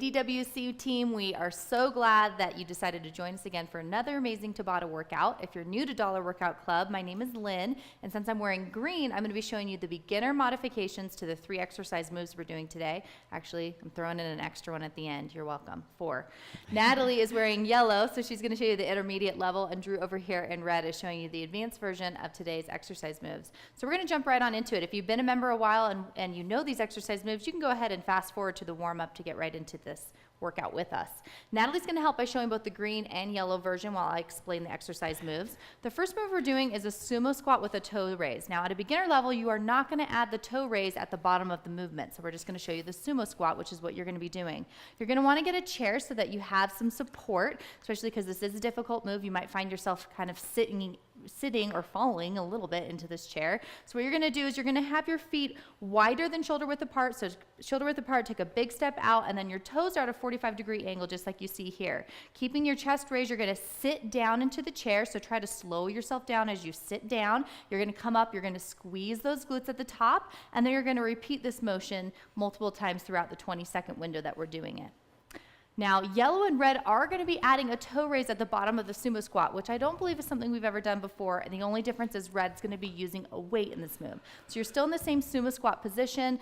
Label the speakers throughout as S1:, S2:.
S1: DWC team, we are so glad that you decided to join us again for another amazing Tabata workout. If you're new to Dollar Workout Club, my name is Lynn, and since I'm wearing green, I'm going to be showing you the beginner modifications to the 3 exercise moves we're doing today. Actually, I'm throwing in an extra one at the end. You're welcome. 4. Natalie is wearing yellow, so she's going to show you the intermediate level, and Drew over here in red is showing you the advanced version of today's exercise moves. So we're going to jump right on into it. If you've been a member a while and you know these exercise moves, you can go ahead and fast forward to the warm-up to get right into this workout with us. Natalie's going to help by showing both the green and yellow version while I explain the exercise moves. The first move we're doing is a sumo squat with a toe raise. Now at a beginner level, you are not going to add the toe raise at the bottom of the movement. So we're just going to show you the sumo squat, which is what you're going to be doing. You're going to want to get a chair so that you have some support, especially because this is a difficult move. You might find yourself kind of sitting or falling a little bit into this chair. So what you're going to do is you're going to have your feet wider than shoulder width apart. So shoulder width apart, take a big step out, and then your toes are at a 45-degree angle, just like you see here. Keeping your chest raised, you're going to sit down into the chair. So try to slow yourself down as you sit down. You're going to come up, you're going to squeeze those glutes at the top, and then you're going to repeat this motion multiple times throughout the 20-second window that we're doing it. Now, yellow and red are going to be adding a toe raise at the bottom of the sumo squat, which I don't believe is something we've ever done before, and the only difference is red's going to be using a weight in this move. So you're still in the same sumo squat position,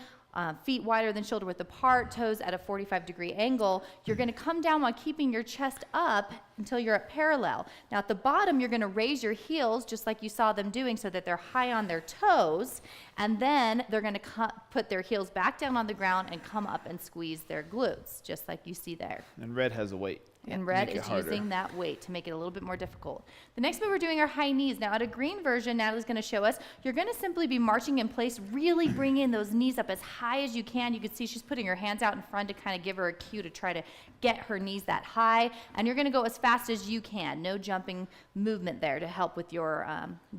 S1: feet wider than shoulder width apart, toes at a 45-degree angle. You're going to come down while keeping your chest up until you're at parallel. Now at the bottom, you're going to raise your heels just like you saw them doing so that they're high on their toes, and then they're going to put their heels back down on the ground and come up and squeeze their glutes, just like you see there.
S2: And red has a weight.
S1: And red is using that weight to make it a little bit more difficult. The next move we're doing are high knees. Now at a green version, Natalie's going to show us, you're going to simply be marching in place, really bringing those knees up as high as you can. You can see she's putting her hands out in front to kind of give her a cue to try to get her knees that high. And you're going to go as fast as you can. No jumping movement there to help with your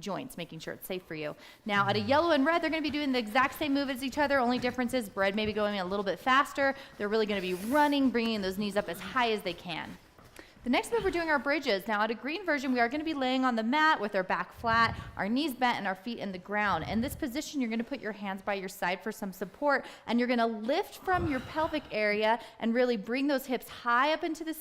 S1: joints, making sure it's safe for you. Now at a yellow and red, they're going to be doing the exact same move as each other. Only difference is red may be going a little bit faster. They're really going to be running, bringing those knees up as high as they can. The next move we're doing are bridges. Now at a green version, we are going to be laying on the mat with our back flat, our knees bent, and our feet in the ground. In this position, you're going to put your hands by your side for some support, and you're going to lift from your pelvic area and really bring those hips high up into the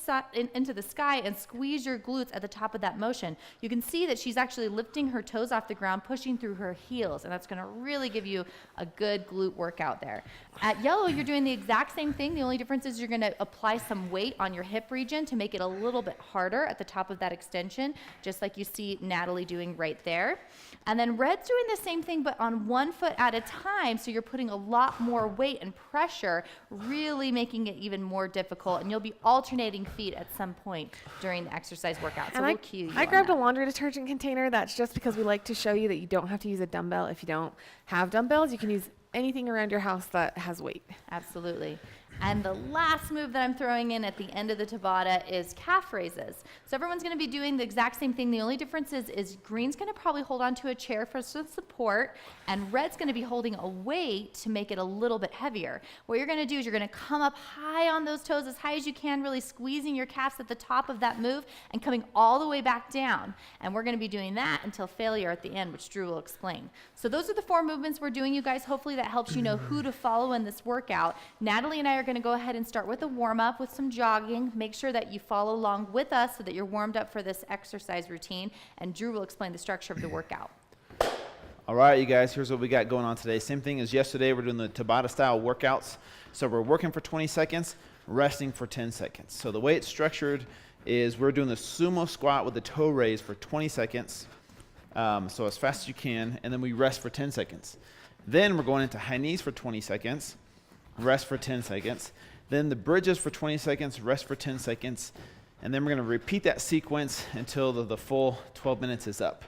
S1: sky and squeeze your glutes at the top of that motion. You can see that she's actually lifting her toes off the ground, pushing through her heels, and that's going to really give you a good glute workout there. At yellow, you're doing the exact same thing. The only difference is you're going to apply some weight on your hip region to make it a little bit harder at the top of that extension, just like you see Natalie doing right there. And then red's doing the same thing, but on one foot at a time, so you're putting a lot more weight and pressure, really making it even more difficult, and you'll be alternating feet at some point during the exercise workout. So we'll cue you.
S3: I grabbed a laundry detergent container. That's just because we like to show you that you don't have to use a dumbbell. If you don't have dumbbells, you can use anything around your house that has weight.
S1: Absolutely. And the last move that I'm throwing in at the end of the Tabata is calf raises. So everyone's going to be doing the exact same thing. The only difference is green's going to probably hold onto a chair for some support, and red's going to be holding a weight to make it a little bit heavier. What you're going to do is you're going to come up high on those toes as high as you can, really squeezing your calves at the top of that move and coming all the way back down. And we're going to be doing that until failure at the end, which Drew will explain. So those are the 4 movements we're doing, you guys. Hopefully that helps you know who to follow in this workout. Natalie and I are going to go ahead and start with a warm-up with some jogging. Make sure that you follow along with us so that you're warmed up for this exercise routine, and Drew will explain the structure of the workout.
S2: All right, you guys, here's what we got going on today. Same thing as yesterday. We're doing the Tabata style workouts. So we're working for 20 seconds, resting for 10 seconds. So the way it's structured is we're doing the sumo squat with the toe raise for 20 seconds, so as fast as you can, and then we rest for 10 seconds. Then we're going into high knees for 20 seconds, rest for 10 seconds. Then the bridges for 20 seconds, rest for 10 seconds. And then we're going to repeat that sequence until the full 12 minutes is up.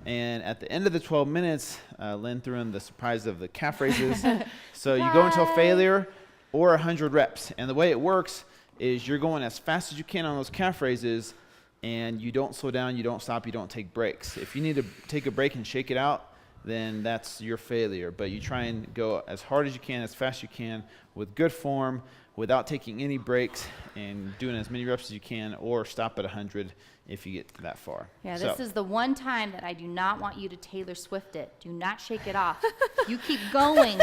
S2: And at the end of the 12 minutes, Lynn threw in the surprise of the calf raises. So you go until failure or 100 reps. And the way it works is you're going as fast as you can on those calf raises, and you don't slow down, you don't stop, you don't take breaks. If you need to take a break and shake it out, then that's your failure. But you try and go as hard as you can, as fast as you can, with good form, without taking any breaks, and doing as many reps as you can, or stop at 100 if you get that far.
S1: Yeah, this is the one time that I do not want you to Taylor Swift it. Do not shake it off. You keep going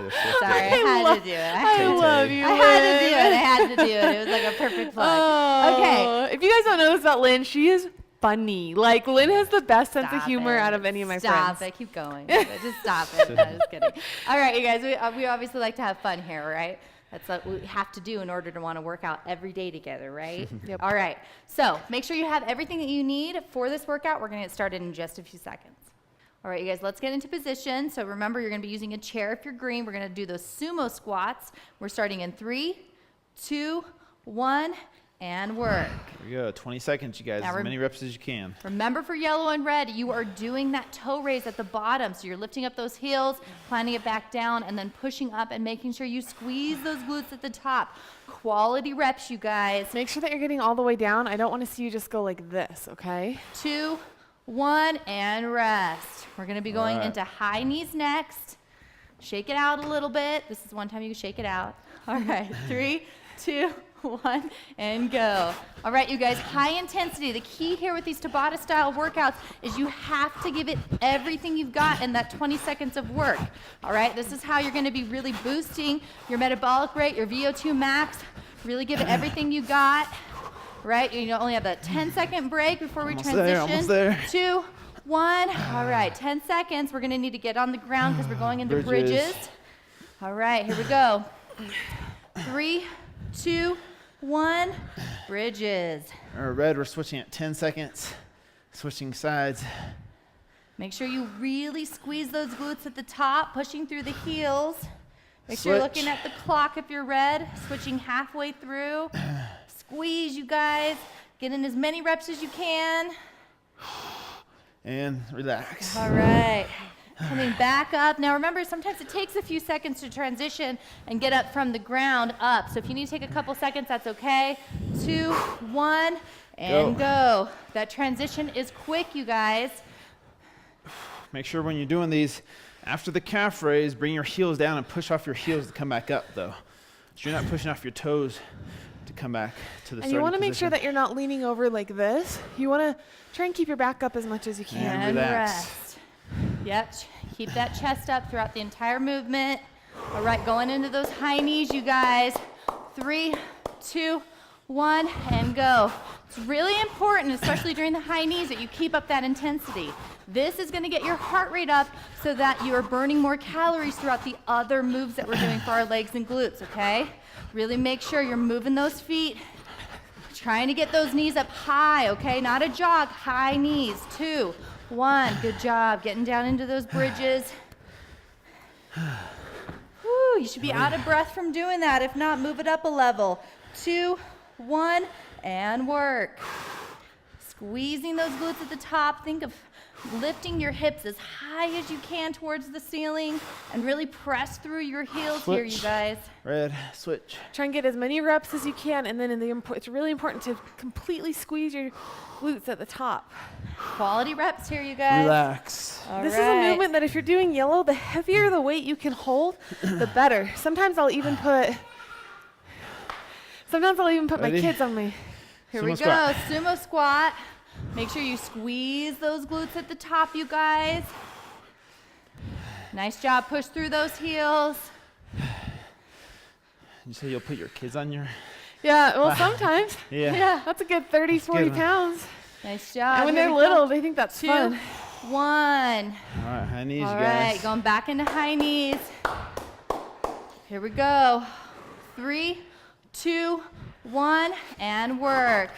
S2: they're so
S1: Sorry, I
S2: silly.
S1: had to do it.
S3: I love you,
S1: I had to do it. It was like a perfect plug. Okay.
S3: Oh, if you guys don't know this about Lynn, she is funny. Like, Lynn has the best sense of
S1: Stop
S3: humor
S1: it.
S3: out of any of my
S1: Stop
S3: friends.
S1: it. Keep going. Just stop it. No, just kidding. All right, you guys. We obviously like to have fun here, right? That's what we have to do in order to want to work out every day together, right?
S3: Yep.
S1: All right. So make sure you have everything that you need for this workout. We're going to get started in just a few seconds. All right, you guys, let's get into position. So remember, you're going to be using a chair if you're green. We're going to do those sumo squats. We're starting in 3, 2, 1, and work.
S2: Here we go. 20 seconds, you guys.
S1: Now
S2: As many reps as you can.
S1: Remember, for yellow and red, you are doing that toe raise at the bottom. So you're lifting up those heels, planting it back down, and then pushing up and making sure you squeeze those glutes at the top. Quality reps, you guys.
S3: Make sure that you're getting all the way down. I don't want to see you just go like this, okay?
S1: 2, 1, and rest. We're going to be going
S2: right.
S1: into high knees next. Shake it out a little bit. This is one time you can shake it out. All right, 3, 2, 1, and go. All right, you guys, high intensity. The key here with these Tabata style workouts is you have to give it everything you've got in that 20 seconds of work. All right, this is how you're going to be really boosting your metabolic rate, your VO2 max. Really give it everything you got. Right, you only have a 10-second break before we transition.
S2: Almost there.
S1: 2, 1. All right, 10 seconds. We're going to need to get on the ground because we're going into bridges. All right, here we go. 3, 2, 1, bridges.
S2: Red, we're switching at 10 seconds. Switching sides.
S1: Make sure you really squeeze those glutes at the top, pushing through the heels. Make sure you're looking at the clock if you're red, switching halfway through. Squeeze, you guys. Get in as many reps as you can.
S2: And relax.
S1: All right. Coming back up. Now remember, sometimes it takes a few seconds to transition and get up from the ground up. So if you need to take a couple seconds, that's okay. 2, 1, and go. That transition is quick, you guys.
S2: Make sure when you're doing these, after the calf raise, bring your heels down and push off your heels to come back up, though. So you're not pushing off your toes to come back to the starting
S3: And you want to make
S2: position.
S3: sure that you're not leaning over like this. You want to try and keep your back up as much as you can.
S2: And relax.
S1: Rest. Yep, keep that chest up throughout the entire movement. All right, going into those high knees, you guys. 3, 2, 1, and go. It's really important, especially during the high knees, that you keep up that intensity. This is going to get your heart rate up so that you are burning more calories throughout the other moves that we're doing for our legs and glutes, okay? Really make sure you're moving those feet, trying to get those knees up high, okay? Not a jog, high knees. 2, 1, good job. Getting down into those bridges. Woo, you should be out of breath from doing that. If not, move it up a level. 2, 1, and work. Squeezing those glutes at the top. Think of lifting your hips as high as you can towards the ceiling and really press through your heels here, you guys.
S2: Red, switch.
S3: Try and get as many reps as you can, and then it's really important to completely squeeze your glutes at the top.
S1: Quality reps here, you guys.
S2: Relax.
S1: All
S3: This
S1: right.
S3: is a movement that if you're doing yellow, the heavier the weight you can hold, the better. Sometimes I'll even put my
S2: Ready?
S3: kids on my.
S1: Here
S2: Sumo
S1: we go,
S2: squat.
S1: sumo squat. Make sure you squeeze those glutes at the top, you guys. Nice job, push through those heels.
S2: You say you'll put your kids on your...
S3: Yeah, well, sometimes.
S2: Yeah.
S3: That's a good 30, 40
S2: good.
S3: pounds.
S1: Nice job.
S3: And when
S1: Here
S3: they're
S1: we go.
S3: little, they think that's
S1: 2,
S3: fun.
S1: 1.
S2: All right, high knees,
S1: All
S2: you guys.
S1: right, going back into high knees. Here we go. 3, 2, 1, and work.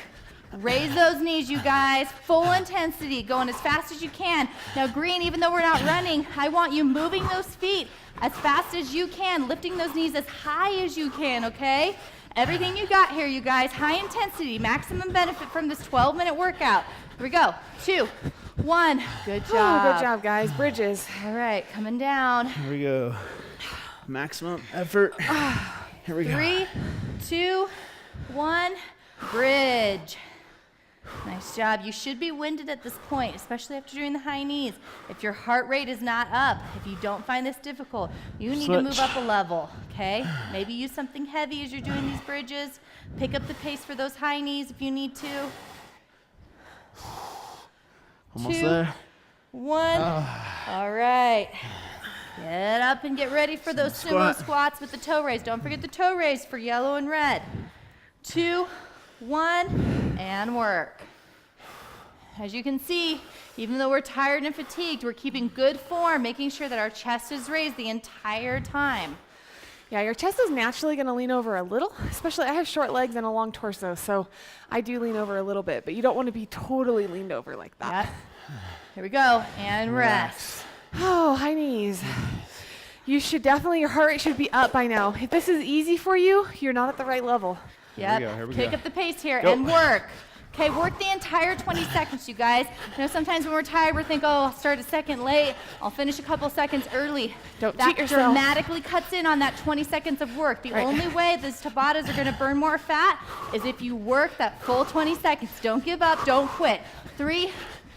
S1: Raise those knees, you guys. Full intensity, going as fast as you can. Now, green, even though we're not running, I want you moving those feet as fast as you can, lifting those knees as high as you can, okay? Everything you got here, you guys. High intensity, maximum benefit from this 12-minute workout. Here we go. 2, 1. Good job.
S3: Oh, good job, guys. Bridges.
S1: All right, coming down.
S2: Here we go. Maximum effort. Here we go.
S1: 3, 2, 1. Bridge. Nice job. You should be winded at this point, especially after doing the high knees. If your heart rate is not up, if you don't find this difficult, you need to move
S2: Switch.
S1: up a level, okay? Maybe use something heavy as you're doing these bridges. Pick up the pace for those high knees if you need to.
S2: Almost
S1: 2,
S2: there.
S1: 1. All right. Get up and get ready for those sumo squats with the toe raise. Don't forget the toe raise for yellow and red. 2, 1, and work. As you can see, even though we're tired and fatigued, we're keeping good form, making sure that our chest is raised the entire time.
S3: Yeah, your chest is naturally going to lean over a little, especially I have short legs and a long torso, so I do lean over a little bit, but you don't want to be totally leaned over like that.
S1: Yep. Here we go, and rest.
S3: Oh, high knees. You should definitely, your heart rate should be up by now. If this is easy for you, you're not at the right level.
S1: Yep.
S2: Here we
S1: Pick
S2: go.
S1: up the pace here
S2: Go.
S1: and work. Okay, work the entire 20 seconds, you guys. You know, sometimes when we're tired, we think, oh, I'll start a second late. I'll finish a couple seconds early.
S3: Don't
S1: that
S3: cheat yourself.
S1: dramatically cuts in on that 20 seconds of work. The only way these Tabatas are going to burn more fat is if you work that full 20 seconds. Don't give up. Don't quit. 3,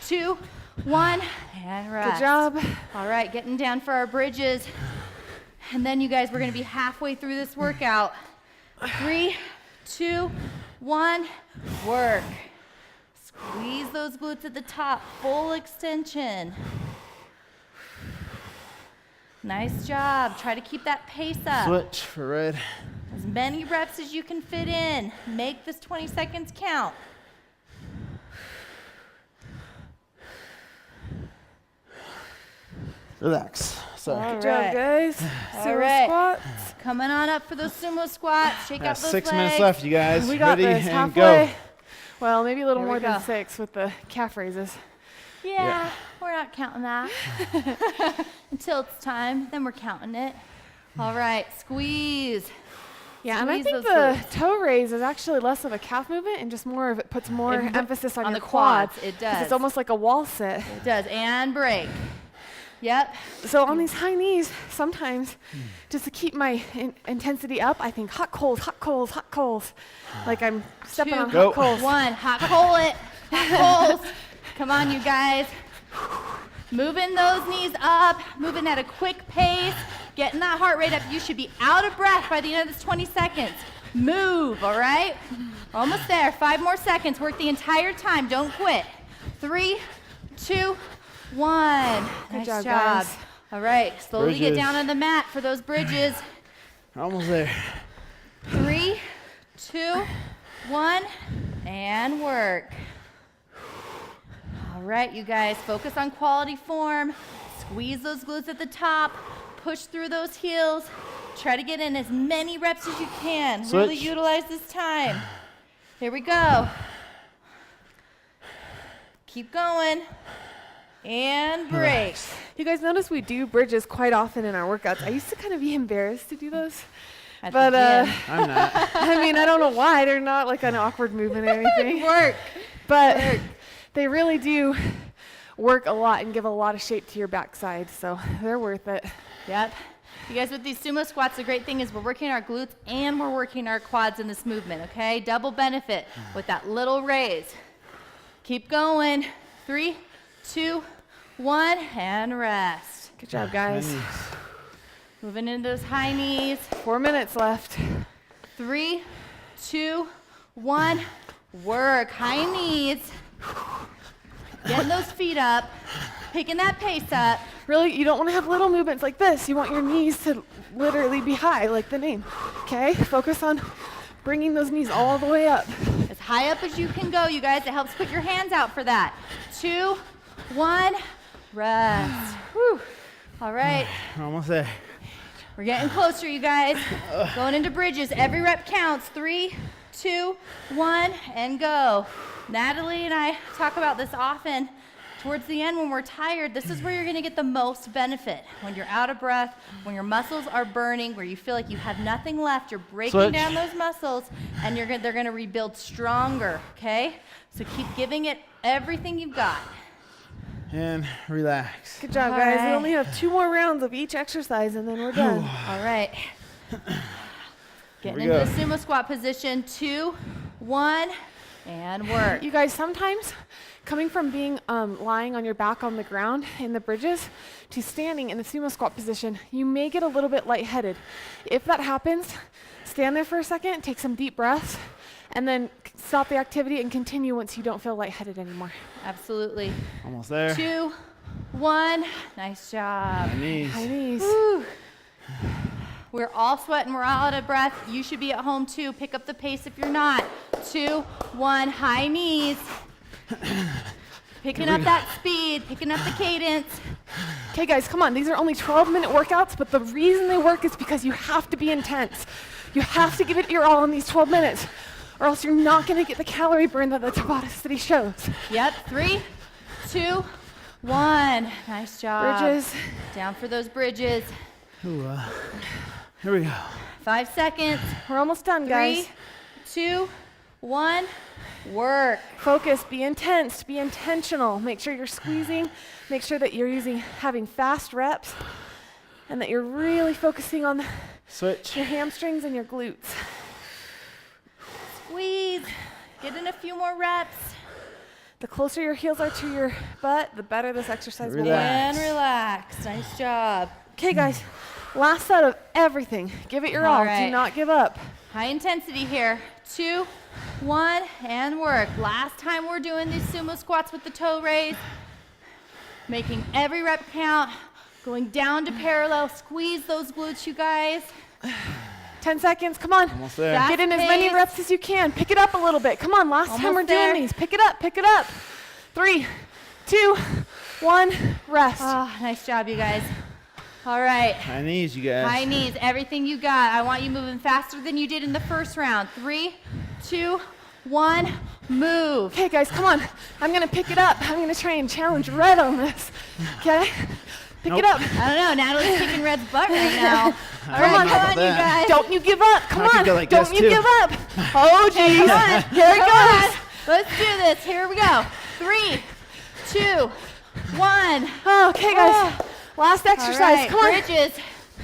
S1: 2, 1, and rest.
S3: Good job.
S1: All right, getting down for our bridges. And then, you guys, we're going to be halfway through this workout. 3, 2, 1, work. Squeeze those glutes at the top, full extension. Nice job. Try to keep that pace up.
S2: Switch for red.
S1: As many reps as you can fit in. Make this 20 seconds count.
S2: Relax. Sorry.
S3: Good job, guys.
S1: All
S3: Sumo
S1: right.
S3: squats.
S1: Coming on up for those sumo squats. Shake
S2: Got
S1: out those
S2: 6
S1: legs.
S2: minutes left, you guys.
S3: We got
S2: Ready
S3: this
S2: and
S3: halfway.
S2: go.
S3: Well, maybe a little
S1: Here we
S3: more than
S1: go.
S3: 6 with the calf raises.
S1: Yeah, we're not counting that. Until it's time, then we're counting it. All right, squeeze.
S3: Yeah, and I
S1: Squeeze
S3: think
S1: those
S3: the toe raise is actually less of a calf movement and just more of it puts more
S1: It-
S3: emphasis on
S1: on
S3: your
S1: the quads,
S3: quads.
S1: it
S3: 'cause
S1: does.
S3: It's almost like a wall sit.
S1: It does, and break. Yep.
S3: So on these high knees, sometimes just to keep my intensity up, I think hot coals, hot coals, hot coals. Like I'm stepping
S1: 2,
S3: on
S2: Go.
S3: hot coals.
S1: 1, hot coal it. Hot coals. Come on, you guys. Moving those knees up, moving at a quick pace, getting that heart rate up. You should be out of breath by the end of this 20 seconds. Move, all right? We're almost there. 5 more seconds. Work the entire time. Don't quit. 3, 2, 1. Nice
S3: job, guys.
S1: All right, slowly get
S2: Bridges.
S1: down on the mat for those bridges.
S2: Almost there.
S1: 3, 2, 1, and work. All right, you guys, focus on quality form. Squeeze those glutes at the top. Push through those heels. Try to get in as many reps as you can. Really
S2: Switch.
S1: utilize this time. Here we go. Keep going. And break.
S3: You guys notice we do bridges quite often in our workouts. I used to kind of be embarrassed to do those.
S1: At
S3: But
S1: the gym.
S2: I'm not.
S3: I mean, I don't know why. They're not like an awkward movement or anything.
S1: Work.
S3: But they really do work a lot and give a lot of shape to your backside. So they're worth it.
S1: Yep. You guys, with these sumo squats, the great thing is we're working our glutes and we're working our quads in this movement, okay? Double benefit with that little raise. Keep going. 3, 2, 1, and rest.
S3: Good job, guys.
S1: Moving into those high knees.
S3: 4 minutes left.
S1: 3, 2, 1, work. High knees. Getting those feet up. Picking that pace up.
S3: Really, you don't want to have little movements like this. You want your knees to literally be high, like the name. Okay? Focus on bringing those knees all the way up.
S1: As high up as you can go, you guys. It helps put your hands out for that. 2, 1, rest. Whew. All right.
S2: Almost there.
S1: We're getting closer, you guys. Going into bridges. Every rep counts. 3, 2, 1, and go. Natalie and I talk about this often. Towards the end, when we're tired, this is where you're going to get the most benefit. When you're out of breath, when your muscles are burning, where you feel like you have nothing left, you're breaking
S2: Switch.
S1: down those muscles, and they're going to rebuild stronger, okay? So keep giving it everything you've got.
S2: And relax.
S3: Good job,
S1: All
S3: guys.
S1: right.
S3: We only have 2 more rounds of each exercise, and then we're done.
S1: All right. Getting
S2: we
S1: into
S2: go.
S1: the sumo squat position. 2, 1, and work.
S3: You guys, sometimes coming from being lying on your back on the ground in the bridges to standing in the sumo squat position, you may get a little bit lightheaded. If that happens, stand there for a second, take some deep breaths, and then stop the activity and continue once you don't feel lightheaded anymore.
S1: Absolutely.
S2: Almost there.
S1: 2, 1. Nice job.
S2: High knees.
S3: High knees.
S1: Woo. We're all sweating, we're all out of breath. You should be at home too. Pick up the pace if you're not. 2, 1, high knees. Picking up that speed, picking up the cadence.
S3: Okay, guys, come on. These are only 12-minute workouts, but the reason they work is because you have to be intense. You have to give it your all in these 12 minutes, or else you're not going to get the calorie burn that the Tabata study shows.
S1: Yep, 3, 2, 1. Nice job.
S3: Bridges.
S1: Down for those bridges.
S2: Ooh, here we go.
S1: 5 seconds.
S3: We're almost done,
S1: 3,
S3: guys.
S1: 2, 1. Work.
S3: Focus, be intense, be intentional. Make sure you're squeezing. Make sure that you're having fast reps, and that you're really focusing on
S2: Switch.
S3: your hamstrings and your glutes.
S1: Squeeze. Get in a few more reps.
S3: The closer your heels are to your butt, the better this exercise will work.
S2: Relax.
S1: And relax. Nice job.
S3: Okay, guys, last set of everything. Give it your all.
S1: All right.
S3: Do not give up.
S1: High intensity here. 2, 1, and work. Last time we're doing these sumo squats with the toe raise. Making every rep count. Going down to parallel. Squeeze those glutes, you guys.
S3: 10 seconds, come on.
S2: Almost there.
S1: Fast
S3: Get in as many
S1: pace.
S3: reps as you can. Pick it up a little bit. Come on, last time
S1: Almost
S3: we're
S1: there.
S3: doing these. Pick it up, pick it up. 3, 2, 1, rest.
S1: Oh, nice job, you guys. All right.
S2: High knees, you guys.
S1: High knees, everything you got. I want you moving faster than you did in the first round. 3, 2, 1, move.
S3: Okay, guys, come on. I'm gonna pick it up. I'm gonna try and challenge Red on this. Okay? Pick it
S2: Nope.
S3: up.
S1: I don't know, Natalie's kicking Red's butt right now. All
S2: I
S1: right,
S2: don't know
S1: come
S2: about
S1: on, you
S2: that.
S1: guys.
S3: Don't you give up. Come
S2: I could
S3: on.
S2: go like
S3: Don't
S2: this,
S3: you
S2: too.
S3: give up. Oh, geez.
S1: Come on.
S3: Here it
S1: Come
S3: goes.
S1: on. Let's do this. Here we go. 3, 2, 1.
S3: Okay, guys. Last exercise.
S1: All right,
S3: Come on.
S1: bridges.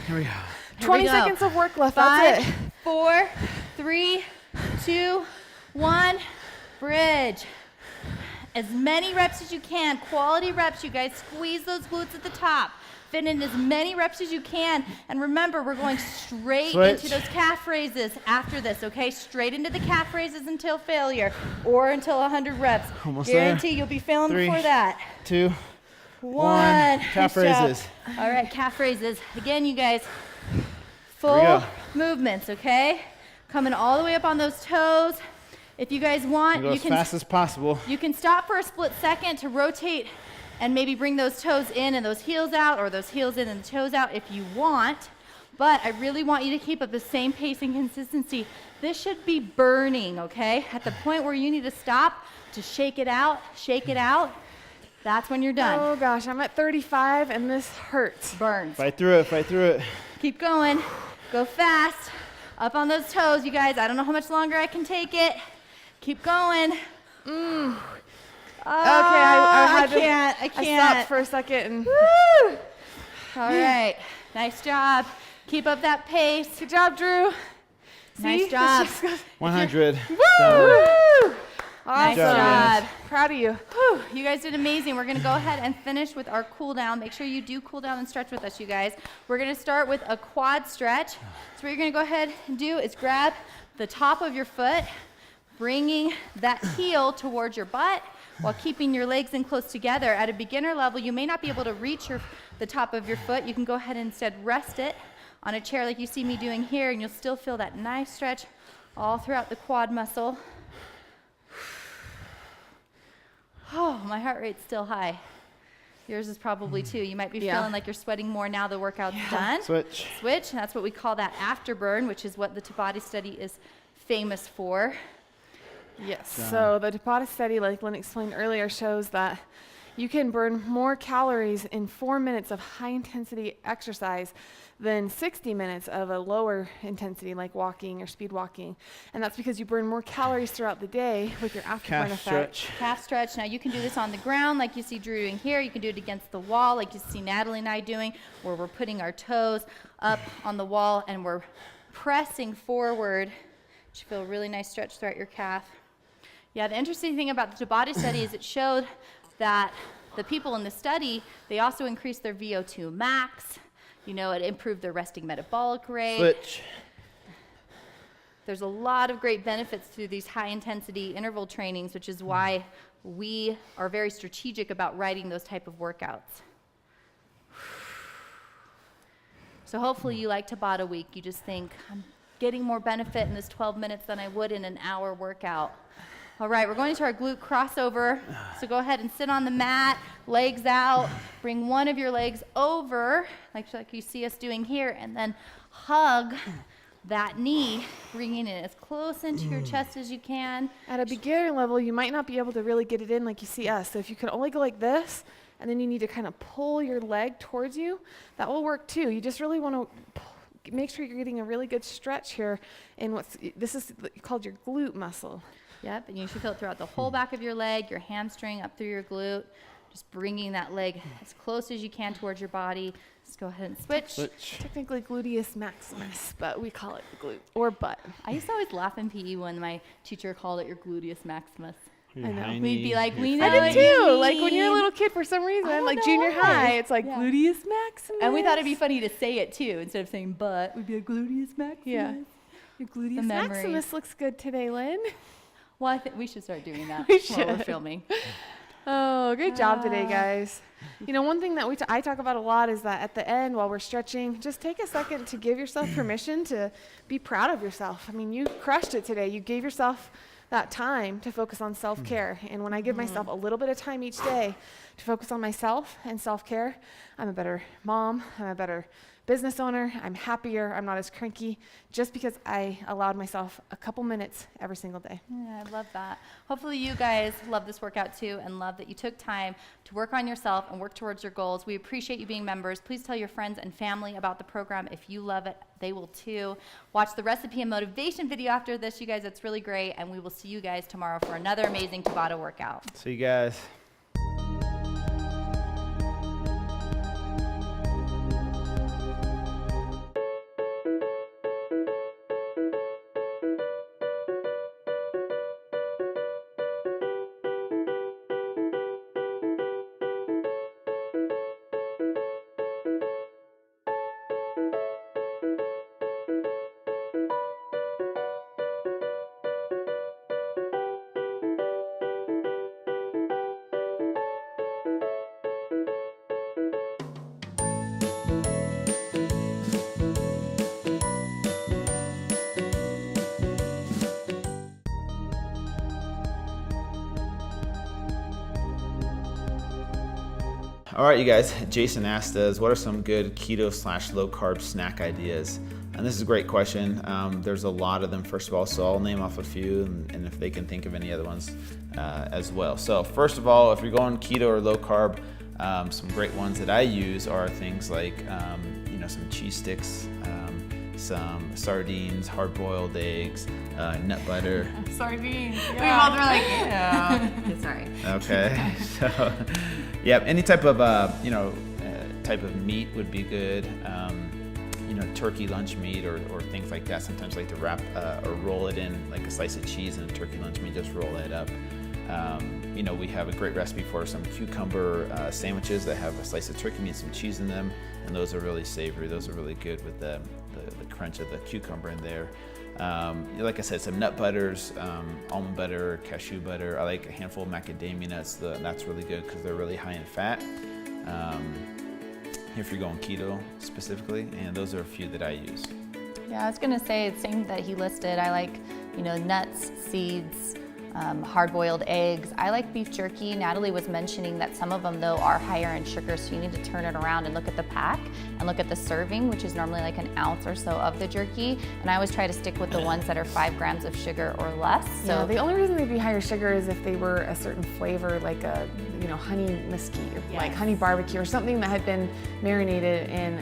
S2: Here we go.
S1: Here
S3: 20
S1: we go.
S3: seconds of work left.
S1: 5,
S3: That's it.
S1: 4, 3, 2, 1. Bridge. As many reps as you can. Quality reps, you guys. Squeeze those glutes at the top. Fit in as many reps as you can. And remember, we're going straight
S2: Switch.
S1: into those calf raises after this, okay? Straight into the calf raises until failure or until 100 reps.
S2: Almost there.
S1: Guarantee you'll be failing
S2: 3,
S1: before that.
S2: 2,
S1: 1.
S2: Calf
S1: Nice job.
S2: raises.
S1: All right, calf raises. Again, you guys,
S2: we
S1: full
S2: go.
S1: movements, okay? Coming all the way up on those toes. If you guys want,
S2: Go
S1: you
S2: as
S1: can
S2: fast as possible.
S1: you can stop for a split second to rotate and maybe bring those toes in and those heels out, or those heels in and the toes out if you want. But I really want you to keep up the same pace and consistency. This should be burning, okay? At the point where you need to stop to shake it out, that's when you're done.
S3: Oh, gosh. I'm at 35, and this hurts.
S1: Burns.
S2: Fight through it, fight through it.
S1: Keep going. Go fast. Up on those toes, you guys. I don't know how much longer I can take it. Keep going. Oh,
S3: I
S1: can't. I
S3: I
S1: can't.
S3: stopped for a second. And
S1: Woo! All right. Nice job. Keep up that pace.
S3: good job, Drew.
S1: Nice
S3: See?
S1: job.
S3: This just goes-
S2: 100.
S3: Woo!
S1: Nice
S3: Awesome.
S1: job.
S3: Proud of you.
S1: Whew, you guys did amazing. We're going to go ahead and finish with our cool down. Make sure you do cool down and stretch with us, you guys. We're going to start with a quad stretch. So what you're going to go ahead and do is grab the top of your foot, bringing that heel towards your butt while keeping your legs in close together. At a beginner level, you may not be able to reach the top of your foot. You can go ahead and instead rest it on a chair like you see me doing here, and you'll still feel that nice stretch all throughout the quad muscle. Oh, my heart rate's still high. Yours is probably too. You might be
S3: Yeah.
S1: feeling like you're sweating more now the workout's done.
S2: Switch.
S1: Switch, that's what we call that afterburn, which is what the Tabata study is famous for.
S3: Yes. So the Tabata study, like Lynn explained earlier, shows that you can burn more calories in 4 minutes of high-intensity exercise than 60 minutes of a lower intensity, like walking or speed walking. And that's because you burn more calories throughout the day with your afterburn
S2: Calf
S3: effect.
S2: stretch.
S1: Calf stretch. Now you can do this on the ground like you see Drew doing here. You can do it against the wall like you see Natalie and I doing, where we're putting our toes up on the wall and we're pressing forward. You should feel a really nice stretch throughout your calf. Yeah, the interesting thing about the Tabata study is it showed that the people in the study, they also increased their VO2 max. You know, it improved their resting metabolic rate.
S2: Switch.
S1: There's a lot of great benefits through these high-intensity interval trainings, which is why we are very strategic about writing those type of workouts. So hopefully you like Tabata week. You just think, I'm getting more benefit in this 12 minutes than I would in an hour workout. All right, we're going into our glute crossover. So go ahead and sit on the mat, legs out. Bring one of your legs over, like you see us doing here, and then hug that knee, bringing it as close into your chest as you can.
S3: At a beginner level, you might not be able to really get it in like you see us. So if you can only go like this, and then you need to kind of pull your leg towards you, that will work too. You just really want to make sure you're getting a really good stretch here in this is called your glute muscle.
S1: Yep, and you should feel it throughout the whole back of your leg, your hamstring up through your glute. Just bringing that leg as close as you can towards your body. Just go ahead and switch.
S3: Technically gluteus maximus, but we call it the glute or butt.
S1: I used to always laugh in PE when my teacher called it your gluteus maximus.
S3: I know.
S1: We'd be like, we know
S3: I did
S1: what
S3: too.
S1: you
S3: Like when you're a
S1: mean.
S3: little kid, for some reason,
S1: I
S3: like
S1: don't
S3: junior
S1: know
S3: high,
S1: why.
S3: it's like
S1: Yeah.
S3: gluteus maximus.
S1: And we thought it'd be funny to say it too. Instead of saying butt, we'd be like gluteus maximus.
S3: Yeah. Your gluteus
S1: memory.
S3: maximus looks good today, Lynn.
S1: Well, I think we should start doing that
S3: We
S1: while we're
S3: should.
S1: filming.
S3: Oh, great job today, guys. You know, one thing that I talk about a lot is that at the end, while we're stretching, just take a second to give yourself permission to be proud of yourself. I mean, you crushed it today. You gave yourself that time to focus on self-care. And when I give myself a little bit of time each day to focus on myself and self-care, I'm a better mom, I'm a better business owner, I'm happier, I'm not as cranky, just because I allowed myself a couple minutes every single day.
S1: Yeah, I love that. Hopefully you guys love this workout too and love that you took time to work on yourself and work towards your goals. We appreciate you being members. Please tell your friends and family about the program. If you love it, they will too. Watch the recipe and motivation video after this, you guys. It's really great. And we will see you guys tomorrow for another amazing Tabata workout.
S2: See you guys. All right, you guys, Jason asked us, what are some good keto/low carb snack ideas? And this is a great question. There's a lot of them, first of all, so I'll name off a few, and if they can think of any other ones as well. So first of all, if you're going keto or low carb, some great ones that I use are things like, some cheese sticks, some sardines, hard-boiled eggs, nut butter.
S3: Sardines.
S1: Yeah. We both were like, yeah. Sorry.
S2: Okay. So, yeah, any type of type of meat would be good. Turkey lunch meat or things like that. Sometimes I like to wrap or roll it in like a slice of cheese and a turkey lunch meat. Just roll it up. We have a great recipe for some cucumber sandwiches that have a slice of turkey meat, some cheese in them, and those are really savory. Those are really good with the crunch of the cucumber in there. Like I said, some nut butters, almond butter, cashew butter. I like a handful of macadamia nuts. That's really good because they're really high in fat. If you're going keto specifically, and those are a few that I use.
S1: Yeah, I was gonna say the same that he listed. I like, nuts, seeds, hard-boiled eggs. I like beef jerky. Natalie was mentioning that some of them, though, are higher in sugar, so you need to turn it around and look at the pack and look at the serving, which is normally like an ounce or so of the jerky. And I always try to stick with the ones that are 5 grams of sugar or less. So
S3: Yeah, the only reason they'd be higher sugar is if they were a certain flavor, like a honey mesquite, or like honey barbecue, or something that had been marinated in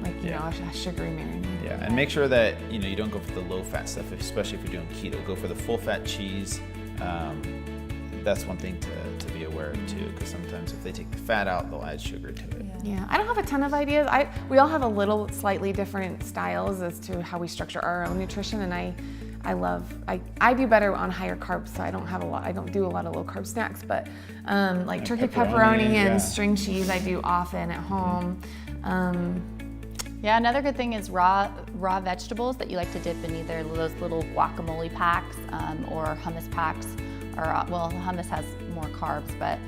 S3: a sugary marinade.
S2: Yeah, and make sure that you don't go for the low-fat stuff, especially if you're doing keto. Go for the full-fat cheese. That's one thing to be aware of too, because sometimes if they take the fat out, they'll add sugar to it.
S3: Yeah, I don't have a ton of ideas. We all have a little slightly different styles as to how we structure our own nutrition, and I do better on higher carbs, so I don't do a lot of low carb snacks, but like turkey pepperoni and string cheese I do often at home.
S1: Yeah, another good thing is raw vegetables that you like to dip in either those little guacamole packs or hummus packs. Hummus has more carbs, but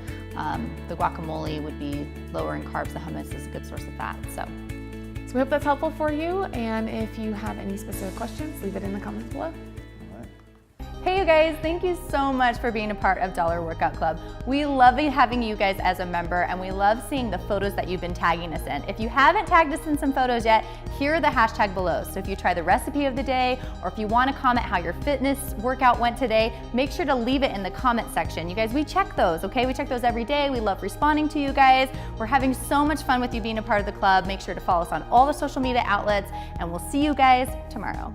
S1: the guacamole would be lower in carbs. The hummus is a good source of fat. So
S3: we hope that's helpful for you, and if you have any specific questions, leave it in the comments below.
S1: Hey you guys, thank you so much for being a part of Dollar Workout Club. We love having you guys as a member, and we love seeing the photos that you've been tagging us in. If you haven't tagged us in some photos yet, here are the hashtag below. So if you try the recipe of the day, or if you want to comment how your fitness workout went today, make sure to leave it in the comment section. You guys, we check those, okay? We check those every day. We love responding to you guys. We're having so much fun with you being a part of the club. Make sure to follow us on all the social media outlets, and we'll see you guys tomorrow.